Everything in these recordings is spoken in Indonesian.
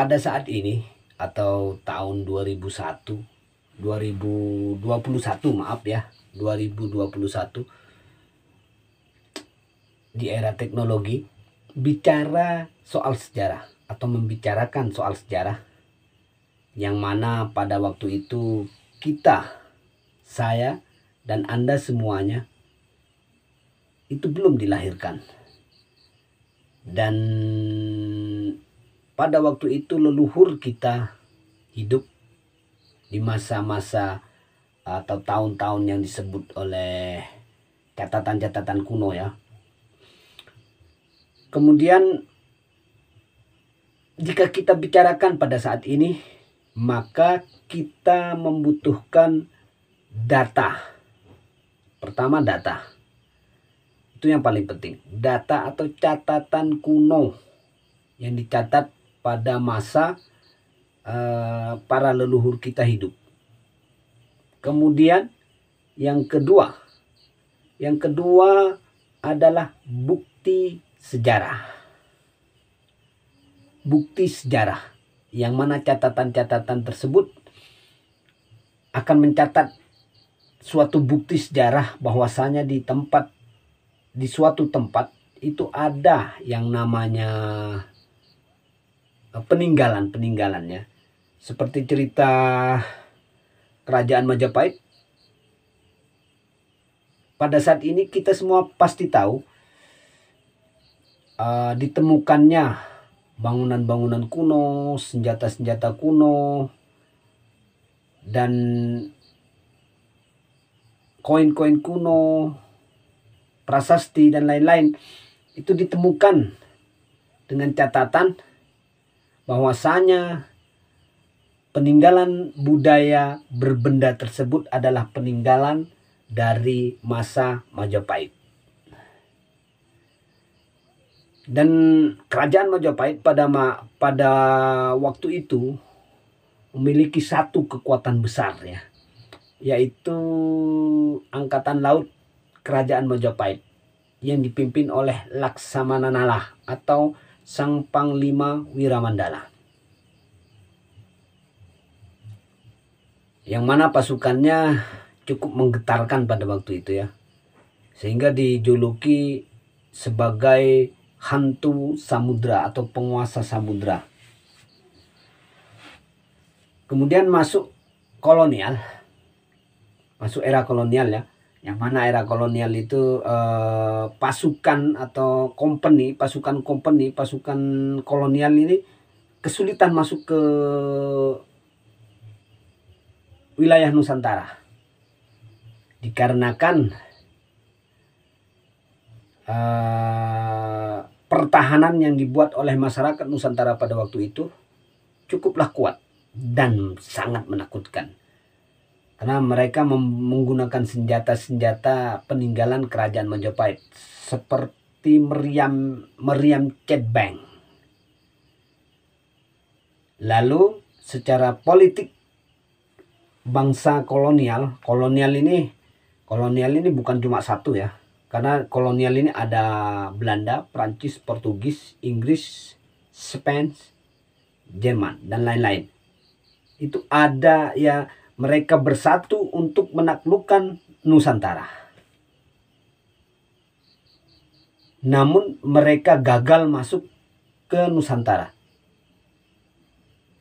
pada saat ini atau tahun 2021 maaf ya, 2021, di era teknologi, bicara soal sejarah atau membicarakan soal sejarah, yang mana pada waktu itu kita, saya dan Anda semuanya itu belum dilahirkan. Dan pada waktu itu leluhur kita hidup di masa-masa atau tahun-tahun yang disebut oleh catatan-catatan kuno ya. Kemudian jika kita bicarakan pada saat ini, maka kita membutuhkan data. Pertama, data. Itu yang paling penting. Data atau catatan kuno yang dicatat pada masa para leluhur kita hidup. Kemudian yang kedua adalah bukti sejarah. Bukti sejarah yang mana catatan-catatan tersebut akan mencatat suatu bukti sejarah bahwasanya di suatu tempat itu ada yang namanya peninggalannya. Seperti cerita Kerajaan Majapahit. Pada saat ini kita semua pasti tahu ditemukannya bangunan-bangunan kuno, senjata-senjata kuno, dan koin-koin kuno, prasasti dan lain-lain. Itu ditemukan dengan catatan bahwasanya peninggalan budaya berbenda tersebut adalah peninggalan dari masa Majapahit. Dan kerajaan Majapahit pada waktu itu memiliki satu kekuatan besar ya, yaitu Angkatan Laut Kerajaan Majapahit yang dipimpin oleh Laksamana Nala atau Sang Panglima Wiramandala. Yang mana pasukannya cukup menggetarkan pada waktu itu ya. Sehingga dijuluki sebagai hantu samudra atau penguasa samudra. Kemudian masuk era kolonial ya. Yang mana era kolonial itu pasukan kolonial ini kesulitan masuk ke wilayah Nusantara. Dikarenakan pertahanan yang dibuat oleh masyarakat Nusantara pada waktu itu cukuplah kuat dan sangat menakutkan. Karena mereka menggunakan senjata-senjata peninggalan kerajaan Majapahit seperti meriam cetbeng. Lalu secara politik bangsa kolonial ini bukan cuma satu ya. Karena kolonial ini ada Belanda, Prancis, Portugis, Inggris, Spanyol, Jerman dan lain-lain. Itu ada ya, mereka bersatu untuk menaklukkan Nusantara. Namun mereka gagal masuk ke Nusantara.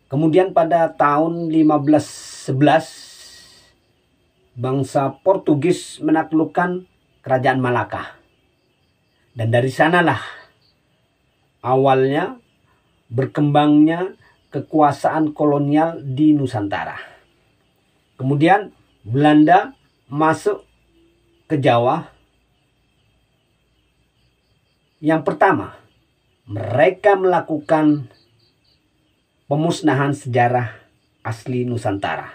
Kemudian pada tahun 1511 bangsa Portugis menaklukkan Kerajaan Malaka. Dan dari sanalah awalnya berkembangnya kekuasaan kolonial di Nusantara. Kemudian Belanda masuk ke Jawa. Yang pertama, mereka melakukan pemusnahan sejarah asli Nusantara.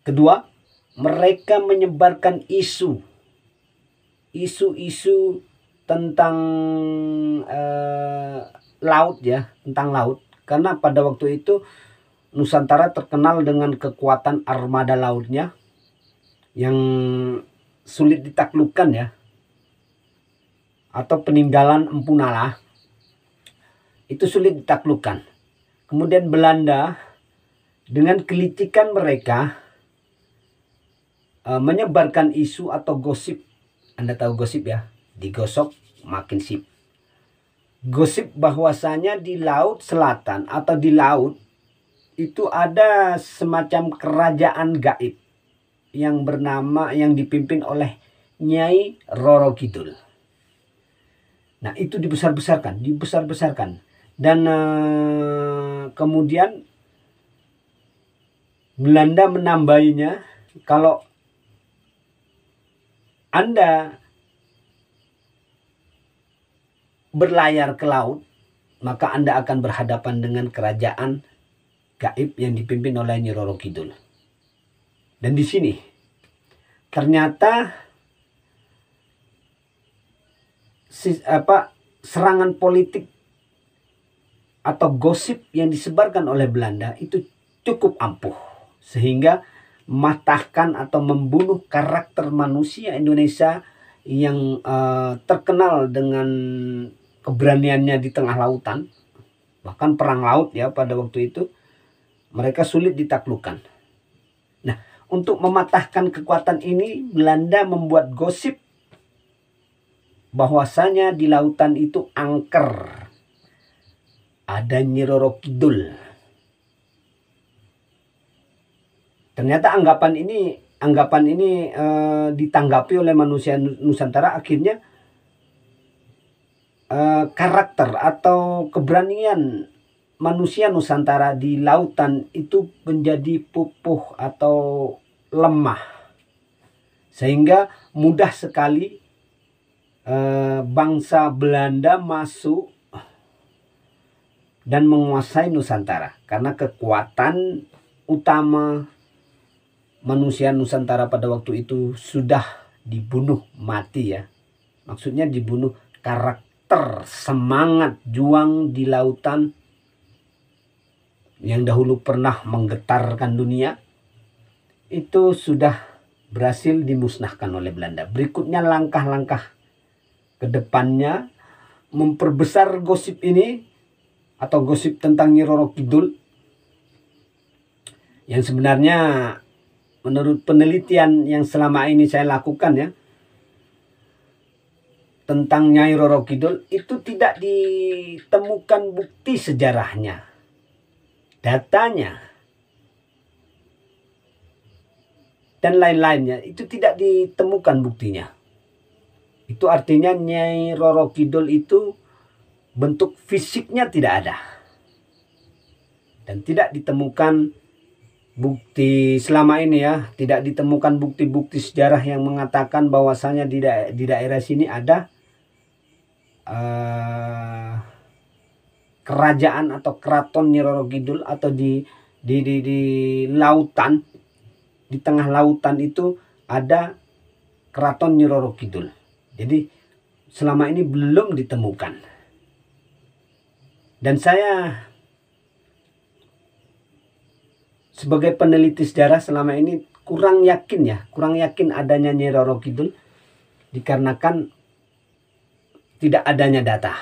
Kedua, mereka menyebarkan isu tentang laut ya, tentang laut. Karena pada waktu itu Nusantara terkenal dengan kekuatan armada lautnya yang sulit ditaklukkan ya, atau peninggalan Empu Nala. itu sulit ditaklukkan. Kemudian Belanda dengan kelicikan mereka menyebarkan isu atau gosip. Anda tahu gosip ya, digosok makin sip. Gosip bahwasanya di Laut Selatan atau di laut itu ada semacam kerajaan gaib yang dipimpin oleh Nyai Roro Kidul. Nah, itu dibesar-besarkan. Dan kemudian Belanda menambahinya, kalau Anda berlayar ke laut, maka Anda akan berhadapan dengan kerajaan gaib yang dipimpin oleh Nyi Roro Kidul. Dan di sini ternyata serangan politik atau gosip yang disebarkan oleh Belanda itu cukup ampuh, sehingga mematahkan atau membunuh karakter manusia Indonesia yang terkenal dengan keberaniannya di tengah lautan. Bahkan perang laut ya pada waktu itu mereka sulit ditaklukkan. Nah, untuk mematahkan kekuatan ini Belanda membuat gosip bahwasanya di lautan itu angker, ada Nyi Roro Kidul. Ternyata anggapan ini ditanggapi oleh manusia Nusantara. Akhirnya karakter atau keberanian manusia Nusantara di lautan itu menjadi pupuh atau lemah, sehingga mudah sekali bangsa Belanda masuk dan menguasai Nusantara, karena kekuatan utama manusia Nusantara pada waktu itu sudah dibunuh mati ya. Maksudnya dibunuh karakter, semangat juang di lautan yang dahulu pernah menggetarkan dunia, itu sudah berhasil dimusnahkan oleh Belanda. Berikutnya langkah-langkah ke depannya memperbesar gosip ini atau gosip tentang Nyi Roro Kidul, yang sebenarnya menurut penelitian yang selama ini saya lakukan ya tentang Nyai Roro Kidul, itu tidak ditemukan bukti sejarahnya, datanya dan lain-lainnya, itu tidak ditemukan buktinya. Itu artinya Nyai Roro Kidul itu bentuk fisiknya tidak ada, dan tidak ditemukan bukti selama ini ya, tidak ditemukan bukti-bukti sejarah yang mengatakan bahwasanya di daerah sini ada kerajaan atau keraton Nyi Roro Kidul, atau di lautan, di tengah lautan itu ada keraton Nyi Roro Kidul. Jadi selama ini belum ditemukan. Dan saya sebagai peneliti sejarah selama ini kurang yakin adanya Nyi Roro Kidul, dikarenakan tidak adanya data.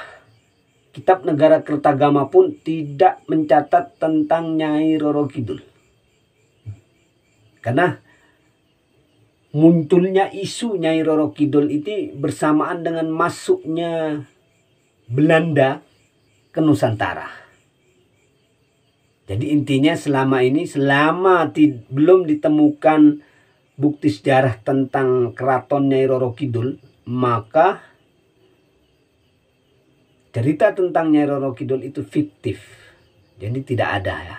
Kitab Negara Kertagama pun tidak mencatat tentang Nyai Roro Kidul. Karena munculnya isu Nyai Roro Kidul itu bersamaan dengan masuknya Belanda ke Nusantara. Jadi intinya selama ini, belum ditemukan bukti sejarah tentang keraton Nyai Roro Kidul, maka cerita tentang Nyai Roro Kidul itu fiktif. Jadi tidak ada ya.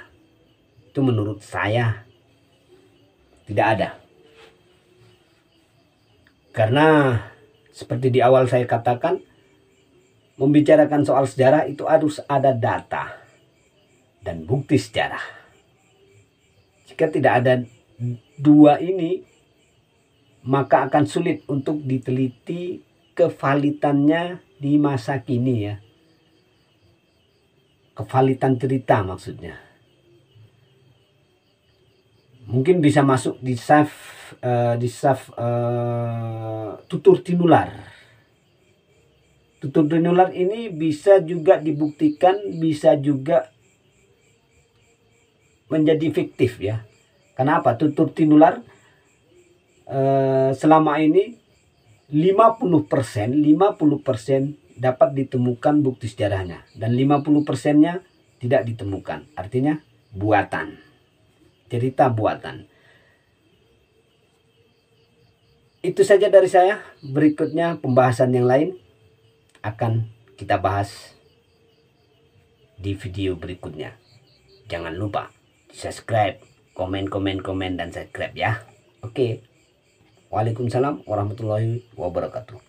Itu menurut saya tidak ada. Karena seperti di awal saya katakan, membicarakan soal sejarah itu harus ada data dan bukti sejarah. Jika tidak ada dua ini, maka akan sulit untuk diteliti kevalitannya di masa kini ya. Kevalitan cerita maksudnya. Mungkin bisa masuk di Tutur Tinular. tutur tinular ini bisa juga dibuktikan, bisa juga menjadi fiktif ya. Kenapa? Tutur tinular selama ini 50% dapat ditemukan bukti sejarahnya dan 50%-nya tidak ditemukan. Artinya buatan, cerita buatan. Itu saja dari saya. Berikutnya pembahasan yang lain akan kita bahas di video berikutnya. Jangan lupa subscribe, komen, dan subscribe ya. Oke. Waalaikumsalam warahmatullahi wabarakatuh.